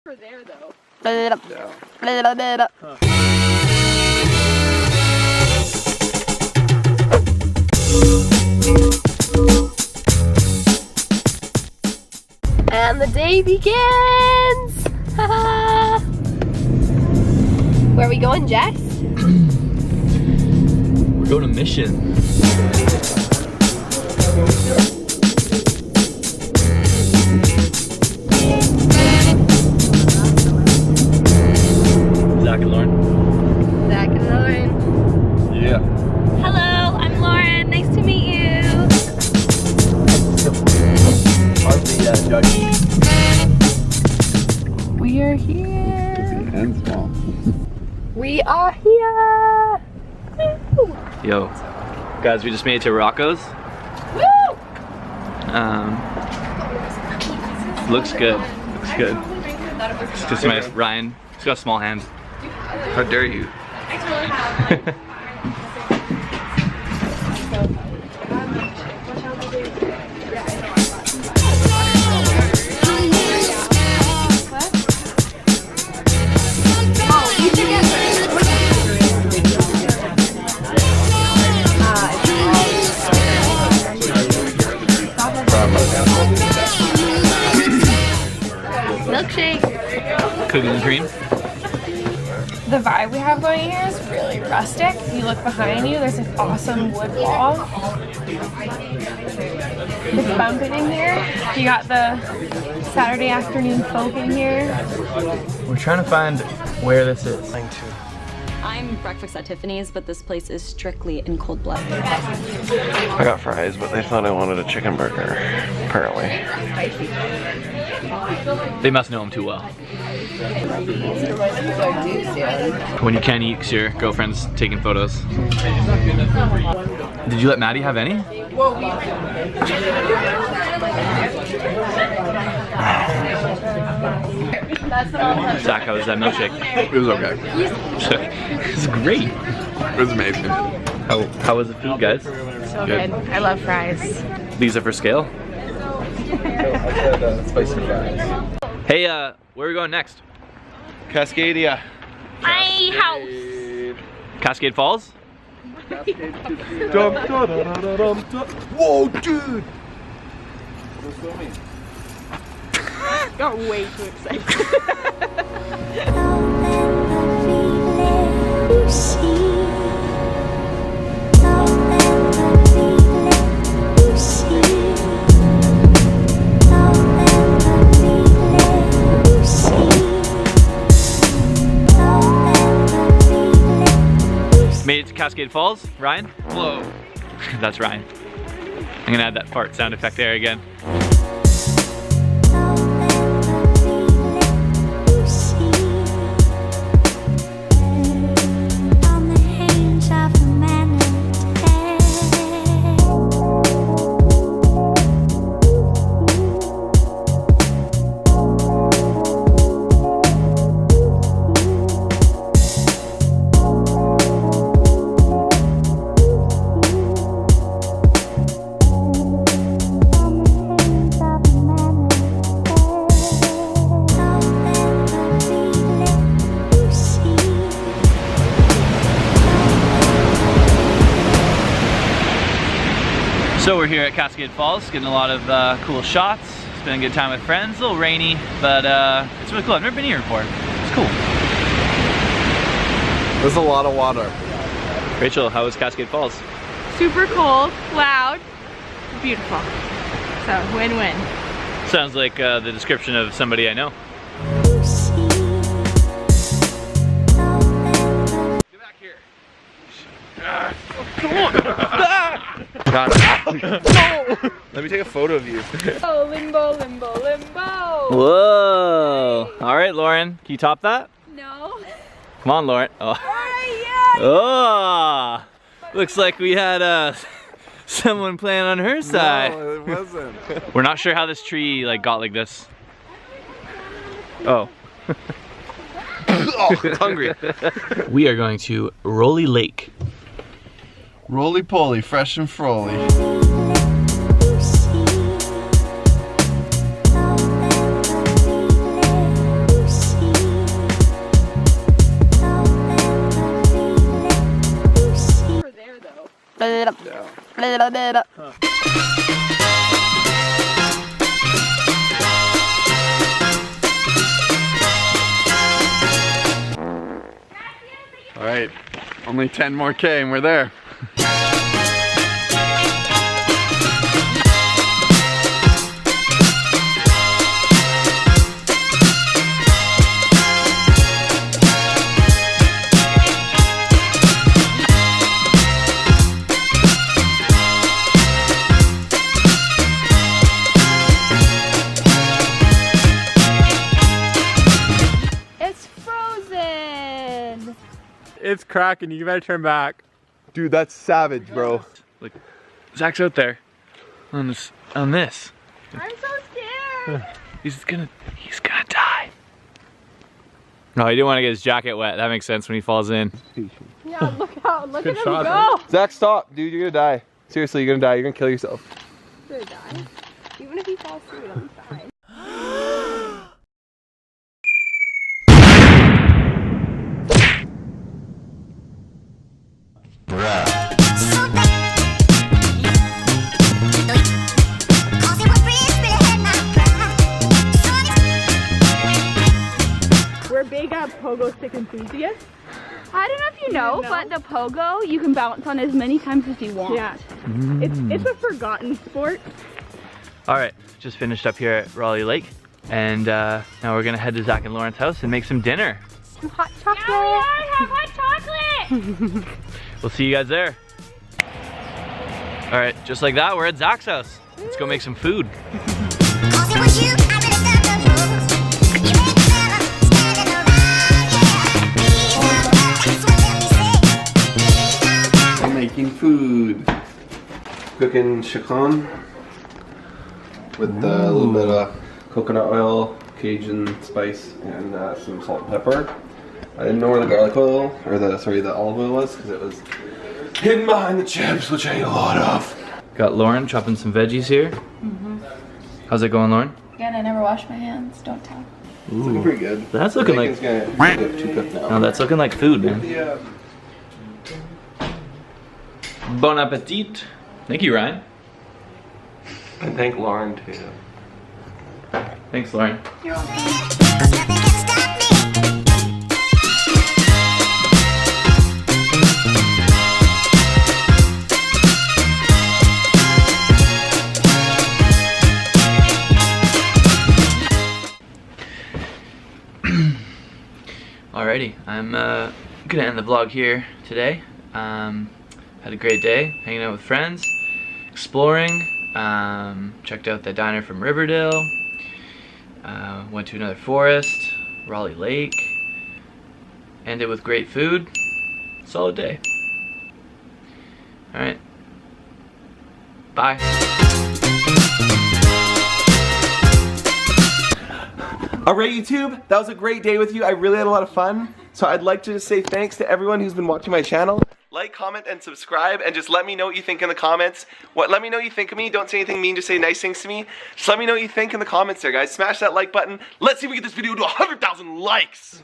For there though. Yeah. And the day begins! Where are we going, Jess? We're going to Mission. Zach and Lauren. Zach and Lauren. Yeah. Hello, I'm Lauren. Nice to meet you. We are here. And small. We are here. Woo. Yo. Guys, we just made it to Rocco's. Woo! Looks good. Looks good. It's just nice. Ryan, he's got a small hand. How dare you? Milkshake. Cookies and cream. The vibe we have going here is really rustic. If you look behind you, there's an awesome wood wall. It's bumping in here. You got the Saturday afternoon folk in here. We're trying to find where this is. I'm breakfast at Tiffany's, but this place is strictly in cold blood. I got fries, but they thought I wanted a chicken burger, apparently. They must know him too well. When you can't eat because your girlfriend's taking photos. Did you let Maddie have any? Zach, how was that milkshake? It was okay. It's great. It was amazing. How was the food, guys? So good. I love fries. These are for scale. Spicy fries. Hey, where are we going next? Cascadia. My house. Cascade Falls? Whoa, dude! Got way too excited. Made it to Cascade Falls. Ryan? Whoa. That's Ryan. I'm gonna add that fart sound effect there again. So we're here at Cascade Falls, getting a lot of cool shots. It's been a good time with friends, a little rainy, but it's really cool. I've never been here before. It's cool. There's a lot of water. Rachel, how was Cascade Falls? Super cold, loud, beautiful. So win-win. Sounds like the description of somebody I know. Get back here. Come on! Got it. Let me take a photo of you. Oh, limbo, limbo, limbo. Whoa! All right, Lauren, can you top that? No. Come on, Lauren. Oh. Yeah. Oh! Looks like we had someone playing on her side. No, it wasn't. We're not sure how this tree got like this. Oh. Oh, I'm hungry. We are going to Rolley Lake. Roly-poly, fresh and froly. down. All right, only 10 more K and we're there. It's cracking, you better turn back. Dude, that's savage, bro. Look, Zach's out there on this. I'm so scared. He's gonna die. No, he didn't want to get his jacket wet. That makes sense when he falls in. Yeah, look at him shot, go. Zach, stop, dude. You're gonna die. Seriously, you're gonna die. You're gonna kill yourself. He's gonna die. Even if he falls through it, I'm fine. We're big pogo stick enthusiasts. I don't know if you know, but the pogo you can bounce on as many times as you want. Yeah, it's a forgotten sport. All right, just finished up here at Raleigh Lake, and now we're gonna head to Zach and Lauren's house and make some dinner. Some hot chocolate. Yeah, we are. Have hot chocolate. We'll see you guys there. All right, just like that, we're at Zach's house. Let's go make some food. I'm making food. Cooking chicken with a little bit of coconut oil, Cajun spice, and some salt and pepper. I didn't know where the garlic oil, or the olive oil was, because it was hidden behind the chips, which I ate a lot of. Got Lauren chopping some veggies here. How's it going, Lauren? Again, I never wash my hands. Don't tell. It's looking pretty good. That's looking like. Bacon's gonna get too cooked now. No, that's looking like food, man. Yeah. Bon appetit. Thank you, Ryan. And thank Lauren too. Thanks, Lauren. You're welcome. Alrighty, I'm gonna end the vlog here today. Had a great day hanging out with friends, exploring, checked out the diner from Riverdale, went to another forest, Raleigh Lake, ended with great food. Solid day. Alright, bye. Alright YouTube, that was a great day with you. I really had a lot of fun. So I'd like to just say thanks to everyone who's been watching my channel. Like, comment, and subscribe, and just let me know what you think in the comments. Let me know what you think of me. Don't say anything mean, just say nice things to me. Just let me know what you think in the comments there, guys. Smash that like button. Let's see if we get this video to 100,000 likes.